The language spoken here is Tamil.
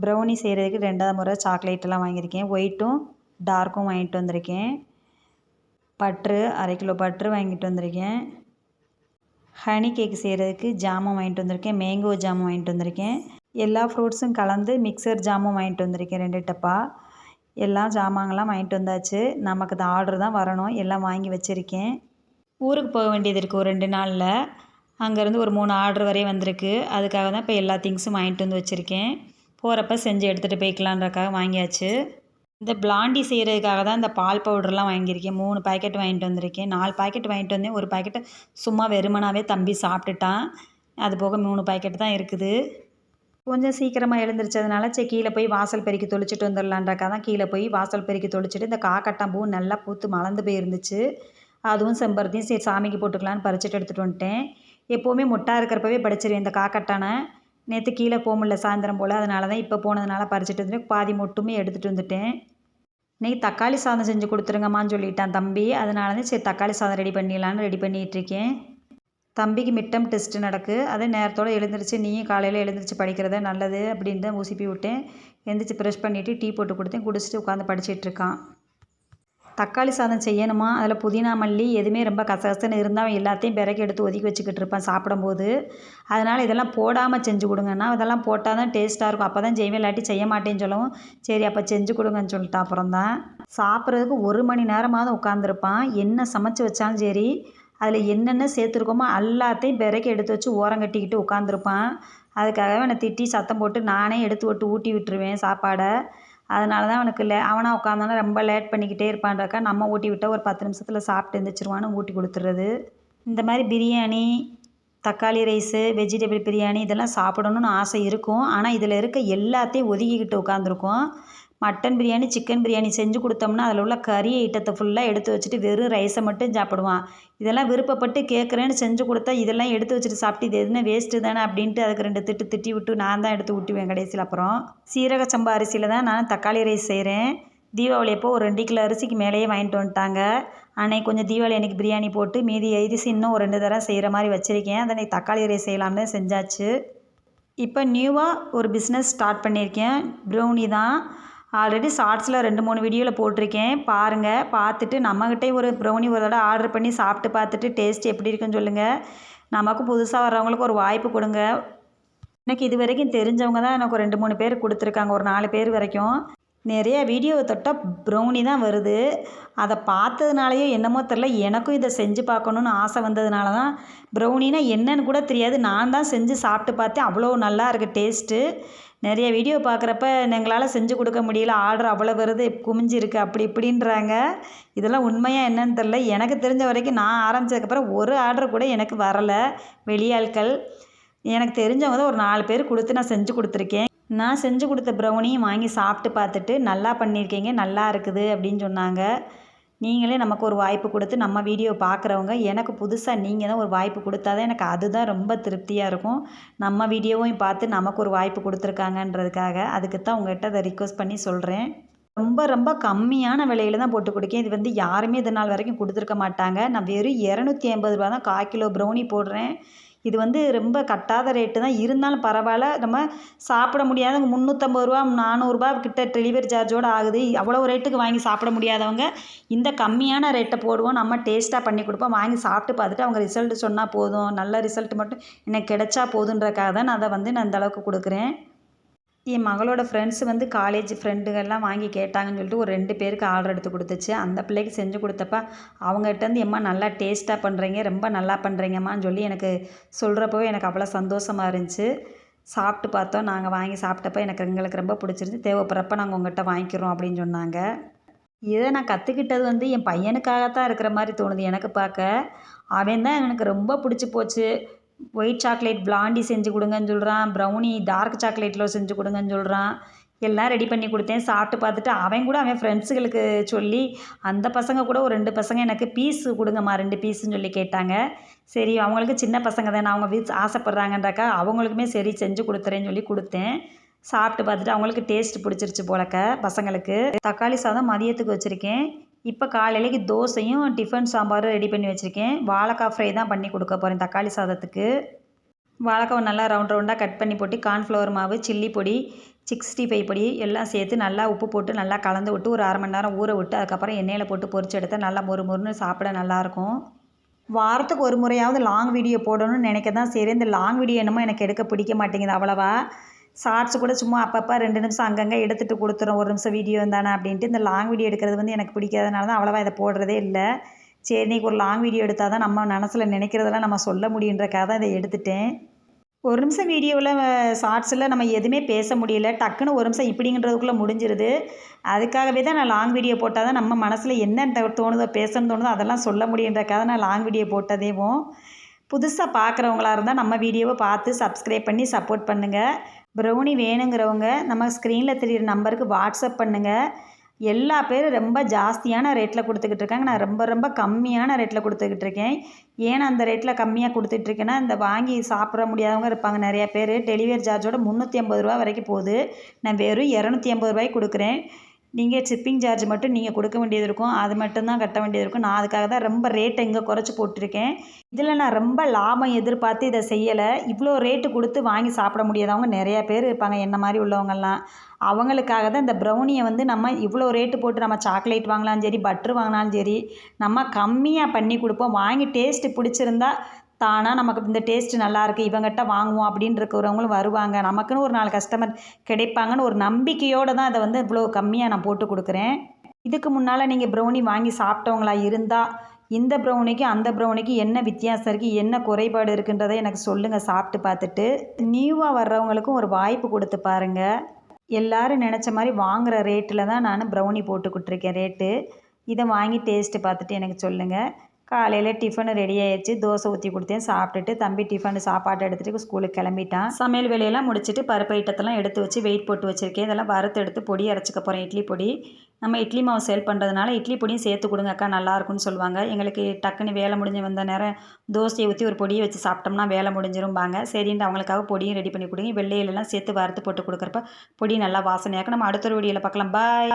ப்ரௌனி செய்கிறதுக்கு 2வது முறை சாக்லேட்டெல்லாம் வாங்கியிருக்கேன். ஒயிட்டும் டார்க்கும் வாங்கிட்டு வந்திருக்கேன். பட்ரு 1/2 கிலோ பட்ரு வாங்கிட்டு வந்திருக்கேன். ஹனி கேக் செய்கிறதுக்கு ஜாமுன் வாங்கிட்டு வந்திருக்கேன். மேங்கோ ஜாமுன் வாங்கிட்டு வந்திருக்கேன். எல்லா ஃப்ரூட்ஸும் கலந்து மிக்சர் ஜாமுன் வாங்கிட்டு வந்திருக்கேன் 2 டப்பா. எல்லா ஜாமான்கள்லாம் வாங்கிட்டு வந்தாச்சு. நமக்கு இந்த ஆர்டர் தான் வரணும். எல்லாம் வாங்கி வச்சுருக்கேன். ஊருக்கு போக வேண்டியது இருக்குது ஒரு 2 நாளில். அங்கேருந்து ஒரு 3 ஆர்டர் வரையும் வந்திருக்கு. அதுக்காக தான் இப்போ எல்லா திங்ஸும் வாங்கிட்டு வந்து வச்சுருக்கேன். போகிறப்ப செஞ்சு எடுத்துகிட்டு போய்க்கலான்றக்காக வாங்கியாச்சு. இந்த பிளாண்டி செய்கிறதுக்காக தான் இந்த பால் பவுடர்லாம் வாங்கியிருக்கேன். 3 பாக்கெட் வாங்கிட்டு வந்திருக்கேன். 4 பாக்கெட் வாங்கிட்டு வந்தேன். ஒரு பாக்கெட்டை சும்மா வெறுமனாவே தம்பி சாப்பிட்டுட்டான். அது போக 3 பாக்கெட் தான் இருக்குது. கொஞ்சம் சீக்கிரமாக எழுந்திரிச்சதுனால சரி கீழே போய் வாசல் பெருக்கி தொளிச்சிட்டு வந்துடலான்றக்கா தான் கீழே போய் வாசல் பெருக்கி தொளிச்சிட்டு இந்த காக்கட்டாம்பூ நல்லா பூத்து மலர்ந்து போயிருந்துச்சு. அதுவும் செம்பருத்தியும் சரி சாமிக்கு போட்டுக்கலான்னு பறிச்சுட்டு எடுத்துகிட்டு வந்துட்டேன். எப்போவுமே மொட்டாக இருக்கிறப்பவே பறிச்சிருவேன் இந்த காக்கட்டானை. நேற்று கீழே போக முடியல சாயந்தரம் போல், அதனால தான் இப்போ போனதுனால பறிச்சுட்டு வந்துட்டு பாதி மொட்டுமே எடுத்துகிட்டு வந்துட்டேன். இன்றைக்கி தக்காளி சாதம் செஞ்சு கொடுத்துருங்கம்மான்னு சொல்லிட்டான் தம்பி. அதனால தான் சரி தக்காளி சாதம் ரெடி பண்ணிடலான்னு ரெடி பண்ணிகிட்ருக்கேன். தம்பிக்கு மிட்டம் டெஸ்ட்டு நடக்கு. அதே நேரத்தோடு எழுந்திரிச்சு நீயும் காலையில் எழுந்திரிச்சு படிக்கிறதே நல்லது அப்படின்னு தான் ஊசிப்பி விட்டேன். எழுந்திரிச்சு ப்ரெஷ் பண்ணிவிட்டு டீ போட்டு கொடுத்தேன். குடிச்சிட்டு உட்காந்து படிச்சிட்ருக்கான். தக்காளி சாதம் செய்யணுமா, அதில் புதினா மல்லி எதுவுமே ரொம்ப கசகசன்னு இருந்தால் அவன் எல்லாத்தையும் பிறக்கி எடுத்து ஒதுக்கி வச்சுக்கிட்டு இருப்பான் சாப்பிடும்போது. அதனால் இதெல்லாம் போடாமல் செஞ்சு கொடுங்கன்னா இதெல்லாம் போட்டால் தான் டேஸ்ட்டாக இருக்கும். அப்போ தான் செய்வேன், இல்லாட்டி செய்ய மாட்டேன்னு சொல்லவும் சரி அப்போ செஞ்சு கொடுங்கன்னு சொல்லிட்டான். அப்புறம் தான் சாப்பிட்றதுக்கு 1 மணி நேரமாவது உட்காந்துருப்பான். என்ன சமைச்சு வச்சாலும் சரி அதில் என்னென்ன சேர்த்துருக்கோமோ எல்லாத்தையும் பிறக்கி எடுத்து வச்சு ஓரங்கட்டிக்கிட்டு உட்காந்துருப்பான். அதுக்காகவே அவனை திட்டி சத்தம் போட்டு நானே எடுத்து ஊட்டி விட்டுருவேன் சாப்பாடை. அதனால தான் அவனுக்கு அவனாக உட்காந்தானா ரொம்ப லேட் பண்ணிக்கிட்டே இருப்பான்றக்கா நம்ம ஊட்டி விட்டால் ஒரு 10 நிமிஷத்தில் சாப்பிட்டு எழுந்திரிச்சிருவான்னு ஊட்டி கொடுத்துறது. இந்த மாதிரி பிரியாணி, தக்காளி ரைஸு, வெஜிடபிள் பிரியாணி இதெல்லாம் சாப்பிடணுன்னு ஆசை இருக்கும். ஆனால் இதில் இருக்க எல்லாத்தையும் ஒதுக்கிக்கிட்டு உட்காந்துருக்கோம். மட்டன் பிரியாணி, சிக்கன் பிரியாணி செஞ்சு கொடுத்தோம்னா அதில் உள்ள கறி ஐட்டத்தை ஃபுல்லாக எடுத்து வச்சுட்டு வெறும் ரைஸை மட்டும் சாப்பிடுவான். இதெல்லாம் விருப்பப்பட்டு கேட்குறேன்னு செஞ்சு கொடுத்தா இதெல்லாம் எடுத்து வச்சுட்டு சாப்பிட்டு இது எதுனா வேஸ்ட்டு தானே அப்படின்ட்டு அதுக்கு 2 திட்டி விட்டு நான் தான் எடுத்து ஊட்டுவேன் கடைசியில். அப்புறம் சீரக சம்பா அரிசியில் தான் நான் தக்காளி ரைஸ் செய்கிறேன். தீபாவளி அப்போ ஒரு 2 கிலோ அரிசிக்கு மேலேயே வாங்கிட்டு வந்துட்டாங்க. அன்னைக்கு கொஞ்சம் தீபாவளி அன்றைக்கி பிரியாணி போட்டு மீதி அரிசி இன்னும் ஒரு 2 தடவை செய்கிற மாதிரி வச்சுருக்கேன். அதை அன்றைக்கி தக்காளி ரைஸ் செய்யலாம்னு செஞ்சாச்சு. இப்போ நியூவாக ஒரு பிஸ்னஸ் ஸ்டார்ட் பண்ணியிருக்கேன். ப்ரௌனி தான். ஆல்ரெடி ஷார்ட்ஸில் 2-3 வீடியோவில் போட்டிருக்கேன். பாருங்கள். பார்த்துட்டு நம்மக்கிட்டே ஒரு ப்ரௌனி ஒரு தடவை ஆர்டர் பண்ணி சாப்பிட்டு பார்த்துட்டு டேஸ்ட் எப்படி இருக்குன்னு சொல்லுங்கள். நமக்கும் புதுசாக வர்றவங்களுக்கு ஒரு வாய்ப்பு கொடுங்க. எனக்கு இது வரைக்கும் தெரிஞ்சவங்க தான் எனக்கு ஒரு 2-3 பேர் கொடுத்துருக்காங்க. ஒரு 4 பேர் வரைக்கும். நிறைய வீடியோவை தொட்டால் ப்ரௌனி தான் வருது. அதை பார்த்ததுனாலையோ என்னமோ தெரில, எனக்கும் இதை செஞ்சு பார்க்கணுன்னு ஆசை வந்ததுனால தான் ப்ரௌனினா என்னன்னு கூட தெரியாது. நான் தான் செஞ்சு சாப்பிட்டு பார்த்தேன். அவ்வளோ நல்லா இருக்குது டேஸ்ட்டு. நிறைய வீடியோ பார்க்குறப்ப எங்களால் செஞ்சு கொடுக்க முடியல, ஆர்டர் அவ்வளோ வருது, குமிஞ்சிருக்கு அப்படி இப்படின்றாங்க. இதெல்லாம் உண்மையாக என்னன்னு தெரில. எனக்கு தெரிஞ்ச வரைக்கும் நான் ஆரம்பித்ததுக்கப்புறம் ஒரு ஆர்டர் கூட எனக்கு வரலை. வெளியாட்கள் எனக்கு தெரிஞ்சவங்க தான் ஒரு 4 பேர் கொடுத்து நான் செஞ்சு கொடுத்துருக்கேன். நான் செஞ்சு கொடுத்த ப்ரௌனியும் வாங்கி சாப்பிட்டு பார்த்துட்டு நல்லா பண்ணியிருக்கீங்க, நல்லா இருக்குது அப்படின்னு சொன்னாங்க. நீங்களே நமக்கு ஒரு வாய்ப்பு கொடுத்து நம்ம வீடியோ பார்க்குறவங்க எனக்கு புதுசாக நீங்கள் தான் ஒரு வாய்ப்பு கொடுத்தா தான் எனக்கு அதுதான் ரொம்ப திருப்தியாக இருக்கும். நம்ம வீடியோவையும் பார்த்து நமக்கு ஒரு வாய்ப்பு கொடுத்துருக்காங்கன்றதுக்காக அதுக்கு தான் உங்கள்கிட்ட அதை ரிக்வெஸ்ட் பண்ணி சொல்கிறேன். ரொம்ப ரொம்ப கம்மியான விலையில தான் போட்டு கொடுக்கேன். இது வந்து யாருமே இது நாள் வரைக்கும் கொடுத்துருக்க மாட்டாங்க. நான் வெறும் 250 ரூபா தான் 1/4 கிலோ ப்ரௌனி போடுறேன். இது வந்து ரொம்ப கட்டாத ரேட்டு தான். இருந்தாலும் பரவாயில்ல. நம்ம சாப்பிட முடியாதவங்க 350 ரூபா 400 கிட்ட டெலிவரி சார்ஜோடு ஆகுது. அவ்வளோ ரேட்டுக்கு வாங்கி சாப்பிட முடியாதவங்க இந்த கம்மியான ரேட்டை போடுவோம். நம்ம டேஸ்ட்டாக பண்ணி கொடுப்போம். வாங்கி சாப்பிட்டு பார்த்துட்டு அவங்க ரிசல்ட் சொன்னால் போதும், நல்ல ரிசல்ட் மட்டும் எனக்கு கிடைச்சா போதுன்றக்காக தான் நான் அதை வந்து நான் இந்தளவுக்கு கொடுக்குறேன். என் மகளோட ஃப்ரெண்ட்ஸ் வந்து காலேஜ் ஃப்ரெண்டுகள்லாம் வாங்கி கேட்டாங்கன்னு சொல்லிட்டு ஒரு 2 பேருக்கு ஆர்டர் எடுத்து கொடுத்துச்சு. அந்த பிள்ளைக்கு செஞ்சு கொடுத்தப்ப அவங்ககிட்டேருந்து எம்மா நல்லா டேஸ்ட்டாக பண்ணுறீங்க, ரொம்ப நல்லா பண்ணுறீங்கம்மான்னு சொல்லி எனக்கு சொல்கிறப்பவே எனக்கு அவ்வளோ சந்தோஷமாக இருந்துச்சு. சாப்பிட்டு பார்த்தோம். நாங்கள் வாங்கி சாப்பிட்டப்ப எங்களுக்கு ரொம்ப பிடிச்சிருந்துச்சி. தேவைப்படுறப்ப நாங்கள் உங்கள்கிட்ட வாங்கிக்கிறோம் அப்படின்னு சொன்னாங்க. இதை நான் கற்றுக்கிட்டது வந்து என் பையனுக்காகத்தான் இருக்கிற மாதிரி தோணுது எனக்கு பார்க்க. அவன் தான் எனக்கு ரொம்ப பிடிச்சி போச்சு. ஒயிட் சாக்லேட் பிளாண்டி செஞ்சு கொடுங்கன்னு சொல்கிறான். ப்ரௌனி டார்க் சாக்லேட்டில் செஞ்சு கொடுங்கன்னு சொல்கிறான். எல்லாம் ரெடி பண்ணி கொடுத்தேன். சாப்பிட்டு பார்த்துட்டு அவன் ஃப்ரெண்ட்ஸுகளுக்கு சொல்லி அந்த பசங்க கூட ஒரு 2 பசங்க எனக்கு பீஸு கொடுங்கம்மா 2 பீஸுன்னு சொல்லி கேட்டாங்க. சரி அவங்களுக்கு சின்ன பசங்க தானே, அவங்க ஆசைப்பட்றாங்கன்றக்கா அவங்களுக்குமே சரி செஞ்சு கொடுத்துறேன்னு சொல்லி கொடுத்தேன். சாப்பிட்டு பார்த்துட்டு அவங்களுக்கு டேஸ்ட் பிடிச்சிருச்சு போலக்க பசங்களுக்கு. தக்காளி சாதம் மதியத்துக்கு வச்சுருக்கேன். இப்போ காலையிலைக்கு தோசையும் டிஃபன் சாம்பாரும் ரெடி பண்ணி வச்சுருக்கேன். வாழைக்காய் ஃப்ரை தான் பண்ணி கொடுக்க போகிறேன் தக்காளி சாதத்துக்கு. வாழைக்காவை நல்லா ரவுண்டாக கட் பண்ணி போட்டு கார்ன்ஃப்ளவர் மாவு, சில்லி பொடி, 65 பொடி எல்லாம் சேர்த்து நல்லா உப்பு போட்டு நல்லா கலந்து விட்டு ஒரு 1/2 மணி நேரம் ஊற விட்டு அதுக்கப்புறம் எண்ணெயில் போட்டு பொரிச்சு எடுத்தால் நல்லா மொறு மொறுன்னு சாப்பிட நல்லாயிருக்கும். வாரத்துக்கு ஒரு முறையாவது லாங் வீடியோ போடணும்னு நினைக்க தான் சரி. இந்த லாங் வீடியோ என்னமோ எனக்கு எடுக்க பிடிக்க மாட்டேங்குது அவ்வளவா. ஷார்ட்ஸ் கூட சும்மா அப்பப்போ 2 நிமிஷம் அங்கங்கே எடுத்துகிட்டு கொடுத்துரும், 1 நிமிஷம் வீடியோ தானே அப்படின்ட்டு. இந்த லாங் வீடியோ எடுக்கிறது வந்து எனக்கு பிடிக்காதனால தான் அவ்வளவா இதை போடுறதே இல்லை. சரி, இன்றைக்கி ஒரு லாங் வீடியோ எடுத்தால் தான் நம்ம மனசில் நினைக்கிறதெல்லாம் நம்ம சொல்ல முடியுன்றக்காக தான் இதை எடுத்துட்டேன். 1 நிமிஷம் வீடியோவில் ஷார்ட்ஸில் நம்ம எதுவுமே பேச முடியல, டக்குன்னு 1 நிமிஷம் இப்படிங்கிறதுக்குள்ளே முடிஞ்சிருது. அதுக்காகவே தான் நான் லாங் வீடியோ போட்டால் தான் நம்ம மனசில் என்ன தோணுதோ பேசணும்னு தோணுதோ அதெல்லாம் சொல்ல முடியுன்றக்காக நான் லாங் வீடியோ போட்டதேவும். புதுசாக பார்க்குறவங்களா இருந்தால் நம்ம வீடியோவை பார்த்து சப்ஸ்கிரைப் பண்ணி சப்போர்ட் பண்ணுங்கள். ப்ரௌனி வேணுங்கிறவங்க நம்ம ஸ்க்ரீனில் தெரியிற நம்பருக்கு வாட்ஸ்அப் பண்ணுங்கள். எல்லா பேரும் ரொம்ப ஜாஸ்தியான ரேட்டில் கொடுத்துக்கிட்டு இருக்காங்க. நான் ரொம்ப ரொம்ப கம்மியான ரேட்டில் கொடுத்துக்கிட்டு இருக்கேன். ஏன்னா அந்த ரேட்டில் கம்மியாக கொடுத்துட்ருக்கேன்னா, இந்த வாங்கி சாப்பிட முடியாதவங்க இருப்பாங்க நிறையா பேர். டெலிவரி சார்ஜோட 350 ரூபா வரைக்கும் போகுது. நான் வெறும் 250 ரூபாய்க்கு கொடுக்குறேன். நீங்கள் ஷிப்பிங் சார்ஜ் மட்டும் நீங்கள் கொடுக்க வேண்டியது இருக்கும், அது மட்டும்தான் கட்ட வேண்டியது இருக்கும். நான் அதுக்காக தான் ரொம்ப ரேட்டை இங்கே குறைச்சி போட்டிருக்கேன். இதில் நான் ரொம்ப லாபம் எதிர்பார்த்து இதை செய்யலை. இவ்வளோ ரேட்டு கொடுத்து வாங்கி சாப்பிட முடியாதவங்க நிறையா பேர் இருப்பாங்க, என்ன மாதிரி உள்ளவங்கெல்லாம். அவங்களுக்காக தான் இந்த ப்ரௌனியை வந்து நம்ம இவ்வளோ ரேட்டு போட்டு நம்ம சாக்லேட் வாங்கினாலும் சரி, பட்ரு வாங்கினாலும் சரி, நம்ம கம்மியாக பண்ணி கொடுப்போம். வாங்கி டேஸ்ட்டு பிடிச்சிருந்தா தானாக நமக்கு இந்த டேஸ்ட்டு நல்லாயிருக்கு, இவங்ககிட்ட வாங்குவோம் அப்படின்னு இருக்கிறவங்களும் வருவாங்க. நமக்குன்னு ஒரு 4 கஸ்டமர் கிடைப்பாங்கன்னு ஒரு நம்பிக்கையோடு தான் அதை வந்து இவ்வளோ கம்மியாக நான் போட்டு கொடுக்குறேன். இதுக்கு முன்னால் நீங்கள் ப்ரௌனி வாங்கி சாப்பிட்டவங்களா இருந்தால் இந்த ப்ரௌனிக்கு அந்த ப்ரௌனிக்கு என்ன வித்தியாசம் இருக்குது, என்ன குறைபாடு இருக்குன்றதை எனக்கு சொல்லுங்கள் சாப்பிட்டு பார்த்துட்டு. நியூவாக வர்றவங்களுக்கும் ஒரு வாய்ப்பு கொடுத்து பாருங்கள். எல்லோரும் நினச்ச மாதிரி வாங்குகிற ரேட்டில் தான் நான் ப்ரௌனி போட்டுக்கிட்டுருக்கேன் ரேட்டு. இதை வாங்கி டேஸ்ட்டு பார்த்துட்டு எனக்கு சொல்லுங்கள். காலையில் டிஃபனு ரெடி ஆயிடுச்சு, தோசை ஊற்றி கொடுத்தேன், சாப்பிட்டுட்டு தம்பி டிஃபனு சாப்பாட்டை எடுத்துகிட்டு ஸ்கூலுக்கு கிளம்பிட்டான். சமையல் வேலையெல்லாம் முடிச்சுட்டு பருப்பு ஐட்டத்தெல்லாம் எடுத்து வச்சு வெயிட் போட்டு வச்சுருக்கேன். இதெல்லாம் வறுத்து எடுத்து பொடி அரைச்சிக்க போகிறேன், இட்லி பொடி. நம்ம இட்லி மாவு சேல் பண்ணுறதுனால இட்லி பொடியும் சேர்த்து கொடுங்க அக்கா, நல்லாயிருக்குன்னு சொல்லுவாங்க. எங்களுக்கு டக்குன்னு வேலை முடிஞ்சு வந்த நேரம் தோசையை ஊற்றி ஒரு பொடியை வச்சு சாப்பிட்டோம்னா வேலை முடிஞ்சிரும்பாங்க. சரின்ட்டு அவங்களுக்காக பொடியும் ரெடி பண்ணி கொடுங்க. வெள்ளையிலலாம் சேர்த்து வறுத்து போட்டு கொடுக்குறப்ப பொடி நல்லா வாசனையாக்கும். நம்ம அடுத்த ஒரு வீடியோவில் பார்க்கலாம். பாய்.